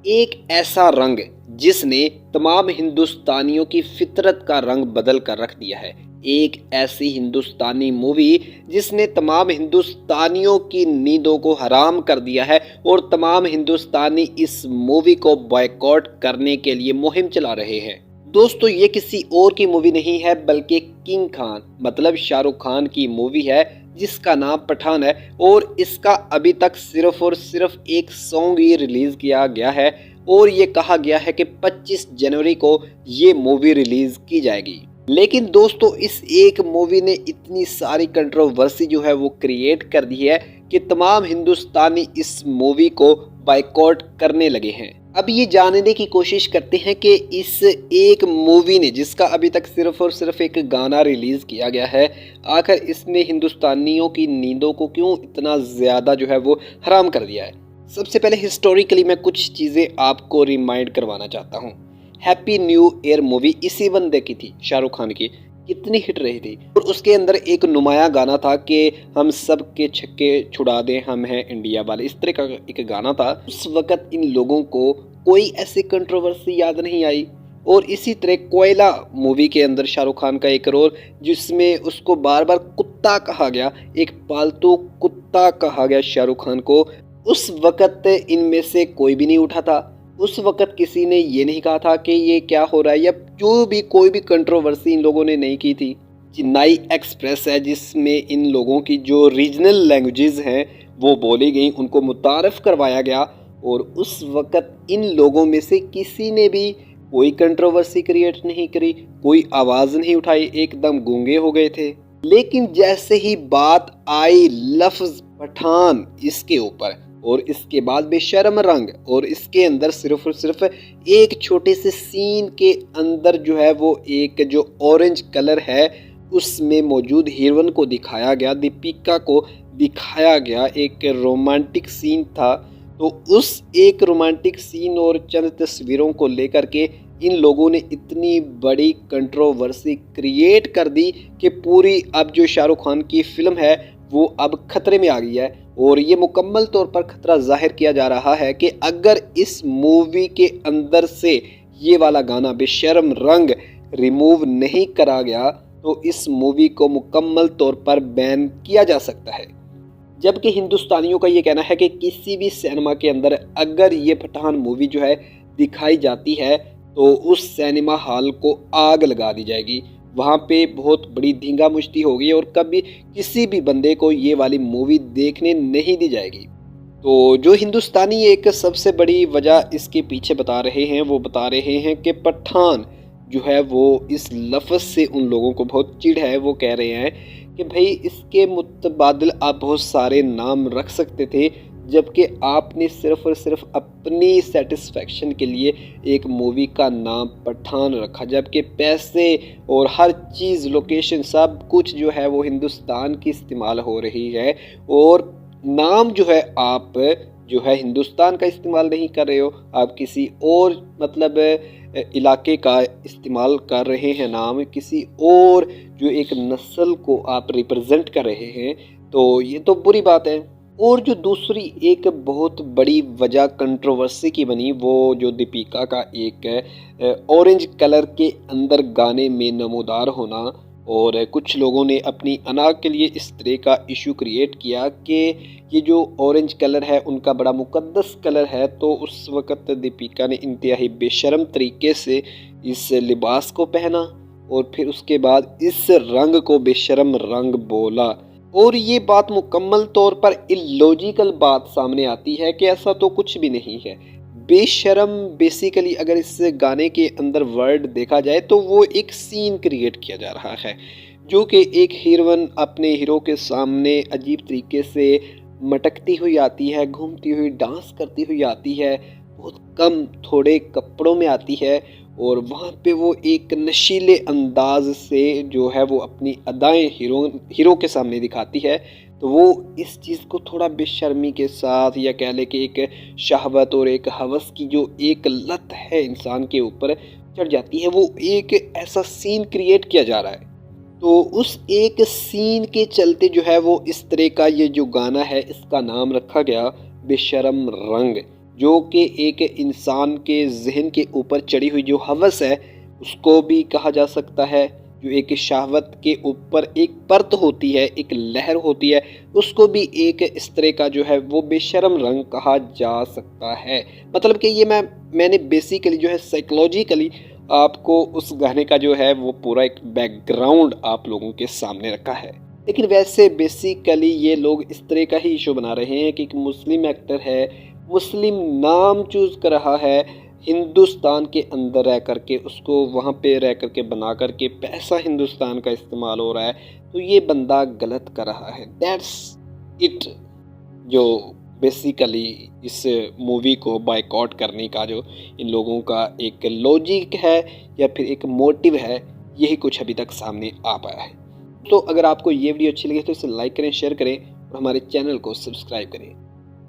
एक ऐसा रंग जिसने तमाम हिंदुस्तानियों की फितरत का रंग बदल कर रख दिया है। एक ऐसी हिंदुस्तानी मूवी जिसने तमाम हिंदुस्तानियों की नींदों को हराम कर दिया है और तमाम हिंदुस्तानी इस मूवी को बॉयकॉट करने के लिए मुहिम चला रहे हैं। दोस्तों, ये किसी और की मूवी नहीं है बल्कि किंग खान मतलब शाहरुख खान की मूवी है जिसका नाम पठान है। और इसका अभी तक सिर्फ और सिर्फ एक सॉन्ग ही रिलीज किया गया है और ये कहा गया है कि 25 जनवरी को ये मूवी रिलीज की जाएगी। लेकिन दोस्तों, इस एक मूवी ने इतनी सारी कंट्रोवर्सी जो है वो क्रिएट कर दी है कि तमाम हिंदुस्तानी इस मूवी को बायकॉट करने लगे हैं। अब ये जानने की कोशिश करते हैं कि इस एक मूवी ने, जिसका अभी तक सिर्फ और सिर्फ एक गाना रिलीज किया गया है, आखिर इसने हिंदुस्तानियों की नींदों को क्यों इतना ज़्यादा जो है वो हराम कर दिया है। सबसे पहले हिस्टोरिकली मैं कुछ चीज़ें आपको रिमाइंड करवाना चाहता हूँ। हैप्पी न्यू ईयर मूवी इसी बंदे की थी, शाहरुख खान की, कितनी हिट रही थी। और उसके अंदर एक नुमाया गाना था कि हम सब के छक्के छुड़ा दें, हम हैं इंडिया वाले, इस तरह का एक गाना था। उस वक्त इन लोगों को कोई ऐसी कंट्रोवर्सी याद नहीं आई। और इसी तरह कोयला मूवी के अंदर शाहरुख खान का एक रोल जिसमें उसको बार बार कुत्ता कहा गया, एक पालतू कुत्ता कहा गया शाहरुख खान को, उस वक्त इनमें से कोई भी नहीं उठा था। उस वक्त किसी ने ये नहीं कहा था कि ये क्या हो रहा है, या जो भी कोई भी कंट्रोवर्सी इन लोगों ने नहीं की थी। चेन्नई एक्सप्रेस है जिसमें इन लोगों की जो रीजनल लैंग्वेजेस हैं वो बोली गई, उनको मुतारफ़ करवाया गया। और उस वक्त इन लोगों में से किसी ने भी कोई कंट्रोवर्सी क्रिएट नहीं करी, कोई आवाज़ नहीं उठाई, एकदम गूंगे हो गए थे। लेकिन जैसे ही बात आई लफ्ज़ पठान इसके ऊपर और इसके बाद बेशर्म रंग, और इसके अंदर सिर्फ और सिर्फ एक छोटे से सीन के अंदर जो है वो एक जो ऑरेंज कलर है उसमें मौजूद हीरोइन को दिखाया गया, दीपिका को दिखाया गया, एक रोमांटिक सीन था। तो उस एक रोमांटिक सीन और चंद तस्वीरों को लेकर के इन लोगों ने इतनी बड़ी कंट्रोवर्सी क्रिएट कर दी कि पूरी अब जो शाहरुख खान की फिल्म है वो अब खतरे में आ गई है। और ये मुकम्मल तौर पर खतरा जाहिर किया जा रहा है कि अगर इस मूवी के अंदर से ये वाला गाना बेशर्म रंग रिमूव नहीं करा गया तो इस मूवी को मुकम्मल तौर पर बैन किया जा सकता है। जबकि हिंदुस्तानियों का ये कहना है कि किसी भी सिनेमा के अंदर अगर ये पठान मूवी जो है दिखाई जाती है तो उस सिनेमा हॉल को आग लगा दी जाएगी, वहाँ पे बहुत बड़ी धींगा मुश्ती होगी और कभी किसी भी बंदे को ये वाली मूवी देखने नहीं दी जाएगी। तो जो हिंदुस्तानी एक सबसे बड़ी वजह इसके पीछे बता रहे हैं वो बता रहे हैं कि पठान जो है वो इस लफ्ज़ से उन लोगों को बहुत चिढ़ है। वो कह रहे हैं कि भाई इसके मुतबादिल आप बहुत सारे नाम रख सकते थे, जबकि आपने सिर्फ और सिर्फ अपनी सेटिस्फेक्शन के लिए एक मूवी का नाम पठान रखा, जबकि पैसे और हर चीज़ लोकेशन सब कुछ जो है वो हिंदुस्तान की इस्तेमाल हो रही है और नाम जो है आप जो है हिंदुस्तान का इस्तेमाल नहीं कर रहे हो, आप किसी और मतलब इलाके का इस्तेमाल कर रहे हैं, नाम किसी और जो एक नस्ल को आप रिप्रेजेंट कर रहे हैं। तो ये तो बुरी बात है। और जो दूसरी एक बहुत बड़ी वजह कंट्रोवर्सी की बनी वो जो दीपिका का एक ऑरेंज कलर के अंदर गाने में नमूदार होना, और कुछ लोगों ने अपनी अना के लिए इस तरह का इशू क्रिएट किया कि ये जो ऑरेंज कलर है उनका बड़ा मुकद्दस कलर है। तो उस वक़्त दीपिका ने इंतहाई बेशर्म तरीके से इस लिबास को पहना और फिर उसके बाद इस रंग को बेशर्म रंग बोला। और ये बात मुकम्मल तौर पर इलॉजिकल बात सामने आती है कि ऐसा तो कुछ भी नहीं है। बेशर्म बेसिकली अगर इस गाने के अंदर वर्ड देखा जाए तो वो एक सीन क्रिएट किया जा रहा है जो कि एक हीरोइन अपने हीरो के सामने अजीब तरीके से मटकती हुई आती है, घूमती हुई डांस करती हुई आती है, बहुत कम थोड़े कपड़ों में आती है और वहाँ पे वो एक नशीले अंदाज से जो है वो अपनी अदाएं हीरो के सामने दिखाती है। तो वो इस चीज़ को थोड़ा बेशर्मी के साथ या कह ले कि एक शहवत और एक हवस की जो एक लत है इंसान के ऊपर चढ़ जाती है, वो एक ऐसा सीन क्रिएट किया जा रहा है। तो उस एक सीन के चलते जो है वो इस तरह का ये जो गाना है इसका नाम रखा गया बेशर्म रंग, जो कि एक इंसान के जहन के ऊपर चढ़ी हुई जो हवस है उसको भी कहा जा सकता है। जो एक शहवत के ऊपर एक परत होती है, एक लहर होती है, उसको भी एक इस तरह का जो है वो बेशर्म रंग कहा जा सकता है। मतलब कि ये मैंने बेसिकली जो है साइकोलॉजिकली आपको उस गाने का जो है वो पूरा एक बैकग्राउंड आप लोगों के सामने रखा है। लेकिन वैसे बेसिकली ये लोग इस तरह का ही इशू बना रहे हैं कि एक मुस्लिम एक्टर है, मुस्लिम नाम चूज कर रहा है, हिंदुस्तान के अंदर रह करके उसको वहाँ पे रह करके बना करके पैसा हिंदुस्तान का इस्तेमाल हो रहा है, तो ये बंदा गलत कर रहा है। That's it. जो बेसिकली इस मूवी को बायकॉट करने का जो इन लोगों का एक लॉजिक है या फिर एक मोटिव है, यही कुछ अभी तक सामने आ पाया है। तो अगर आपको ये वीडियो अच्छी लगी तो इसे लाइक करें, शेयर करें और हमारे चैनल को सब्सक्राइब करें।